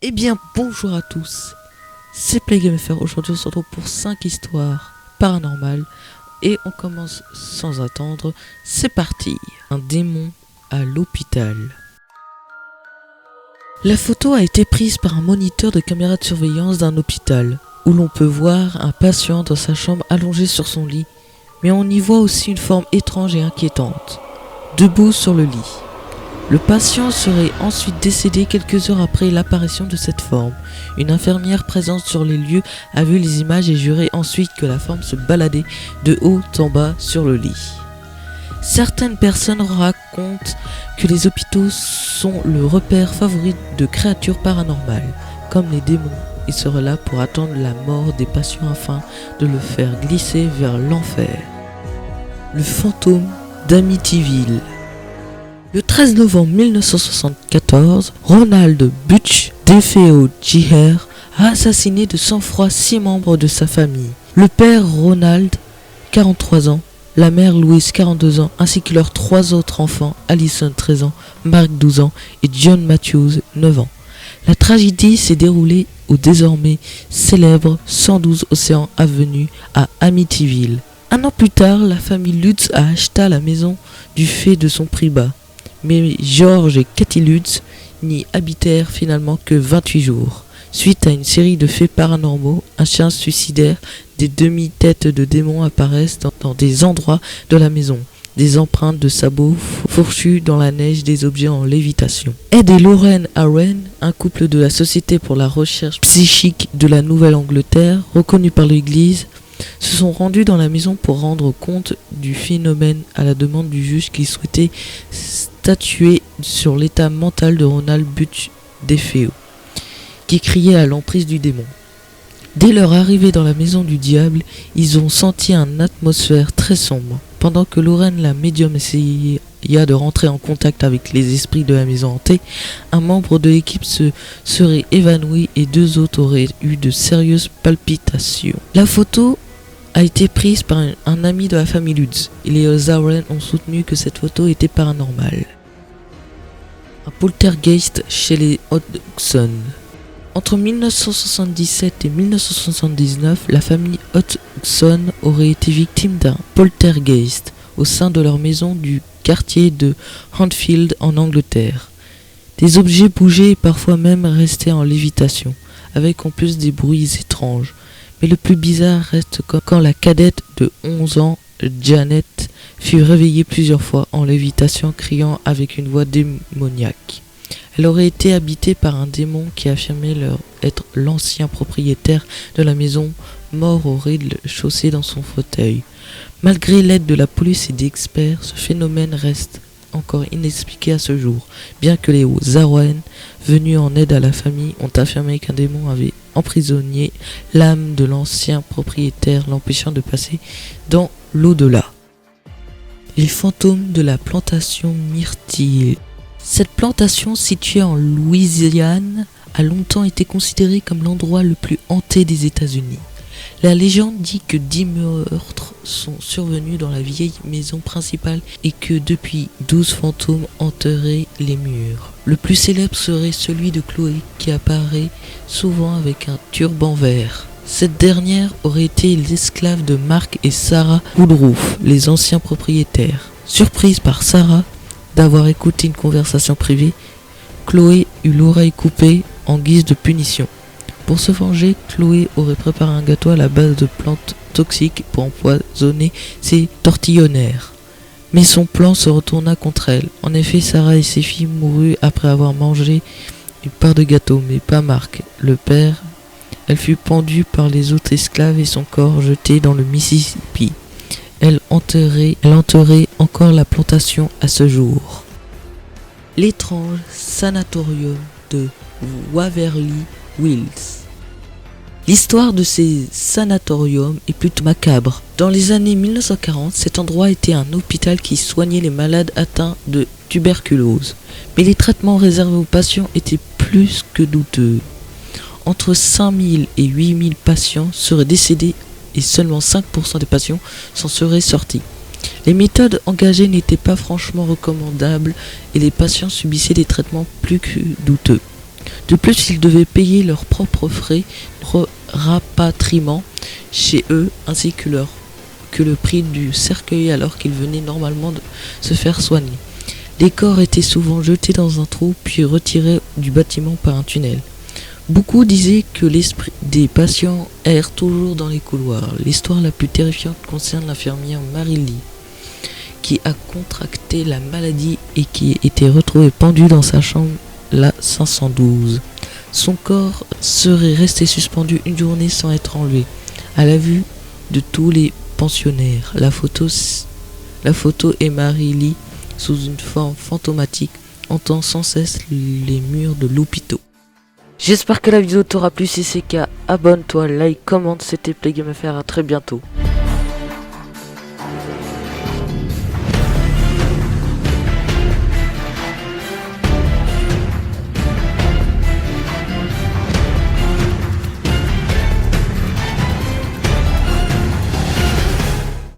Eh bien, bonjour à tous, c'est PlayGameFR. Aujourd'hui, on se retrouve pour 5 histoires paranormales et on commence sans attendre. C'est parti. Un démon à l'hôpital. La photo a été prise par un moniteur de caméra de surveillance d'un hôpital où l'on peut voir un patient dans sa chambre allongé sur son lit, mais on y voit aussi une forme étrange et inquiétante, debout sur le lit. Le patient serait ensuite décédé quelques heures après l'apparition de cette forme. Une infirmière présente sur les lieux a vu les images et juré ensuite que la forme se baladait de haut en bas sur le lit. Certaines personnes racontent que les hôpitaux sont le repère favori de créatures paranormales, comme les démons. Ils seraient là pour attendre la mort des patients afin de le faire glisser vers l'enfer. Le fantôme d'Amityville. Le 13 novembre 1974, Ronald Butch DeFeo Jr. a assassiné de sang-froid 6 membres de sa famille. Le père Ronald, 43 ans, la mère Louise, 42 ans, ainsi que leurs 3 autres enfants, Allison, 13 ans, Mark, 12 ans et John Matthews, 9 ans. La tragédie s'est déroulée au désormais célèbre 112 Océan Avenue à Amityville. Un an plus tard, la famille Lutz a acheté la maison du fait de son prix bas. Mais George et Kathy Lutz n'y habitèrent finalement que 28 jours. Suite à une série de faits paranormaux, un chien suicidaire, des demi-têtes de démons apparaissent dans des endroits de la maison, des empreintes de sabots fourchus dans la neige, des objets en lévitation. Ed et Lorraine Aren, un couple de la Société pour la recherche psychique de la Nouvelle-Angleterre, reconnu par l'Église, se sont rendus dans la maison pour rendre compte du phénomène à la demande du juge qui souhaitait statuer sur l'état mental de Ronald Butch DeFeo, qui criait à l'emprise du démon. Dès leur arrivée dans la maison du diable, ils ont senti une atmosphère très sombre. Pendant que Lorraine, la médium, essaya de rentrer en contact avec les esprits de la maison hantée, un membre de l'équipe se serait évanoui et 2 autres auraient eu de sérieuses palpitations. La photo a été prise par un ami de la famille Lutz et les Aren ont soutenu que cette photo était paranormale. Un poltergeist chez les Hodgson. Entre 1977 et 1979, la famille Hodgson aurait été victime d'un poltergeist au sein de leur maison du quartier de Hanfield en Angleterre. Des objets bougeaient et parfois même restaient en lévitation, avec en plus des bruits étranges. Mais le plus bizarre reste quand la cadette de 11 ans, Janet, fut réveillée plusieurs fois en lévitation, criant avec une voix démoniaque. Elle aurait été habitée par un démon qui affirmait être l'ancien propriétaire de la maison, mort au rez-de-chaussée dans son fauteuil. Malgré l'aide de la police et d'experts, ce phénomène reste encore inexpliqué à ce jour, bien que les Aren, venus en aide à la famille, ont affirmé qu'un démon avait emprisonné l'âme de l'ancien propriétaire, l'empêchant de passer dans l'au-delà. Les fantômes de la plantation Myrtille. Cette plantation, située en Louisiane, a longtemps été considérée comme l'endroit le plus hanté des États-Unis. La légende dit que 10 meurtres sont survenus dans la vieille maison principale et que depuis 12 fantômes hanteraient les murs. Le plus célèbre serait celui de Chloé qui apparaît souvent avec un turban vert. Cette dernière aurait été l'esclave de Mark et Sarah Woodruff, les anciens propriétaires. Surprise par Sarah d'avoir écouté une conversation privée, Chloé eut l'oreille coupée en guise de punition. Pour se venger, Chloé aurait préparé un gâteau à la base de plantes toxiques pour empoisonner ses tortillonnaires. Mais son plan se retourna contre elle. En effet, Sarah et ses filles moururent après avoir mangé une part de gâteau, mais pas Mark, le père. Elle fut pendue par les autres esclaves et son corps jeté dans le Mississippi. Elle enterrait encore la plantation à ce jour. L'étrange sanatorium de Waverly Hills. L'histoire de ces sanatoriums est plutôt macabre. Dans les années 1940, cet endroit était un hôpital qui soignait les malades atteints de tuberculose. Mais les traitements réservés aux patients étaient plus que douteux. Entre 5000 et 8000 patients seraient décédés et seulement 5% des patients s'en seraient sortis. Les méthodes engagées n'étaient pas franchement recommandables et les patients subissaient des traitements plus que douteux. De plus, ils devaient payer leurs propres frais de rapatriement chez eux, ainsi que le prix du cercueil alors qu'ils venaient normalement de se faire soigner. Les corps étaient souvent jetés dans un trou puis retirés du bâtiment par un tunnel. Beaucoup disaient que l'esprit des patients erre toujours dans les couloirs. L'histoire la plus terrifiante concerne l'infirmière Mary Lee, qui a contracté la maladie et qui était retrouvée pendue dans sa chambre la 512. Son corps serait resté suspendu une journée sans être enlevé, à la vue de tous les pensionnaires. La photo est Mary Lee sous une forme fantomatique, hantant sans cesse les murs de l'hôpital. J'espère que la vidéo t'aura plu. Si c'est le cas, abonne-toi, like, commente. C'était PlayGameFR. À très bientôt.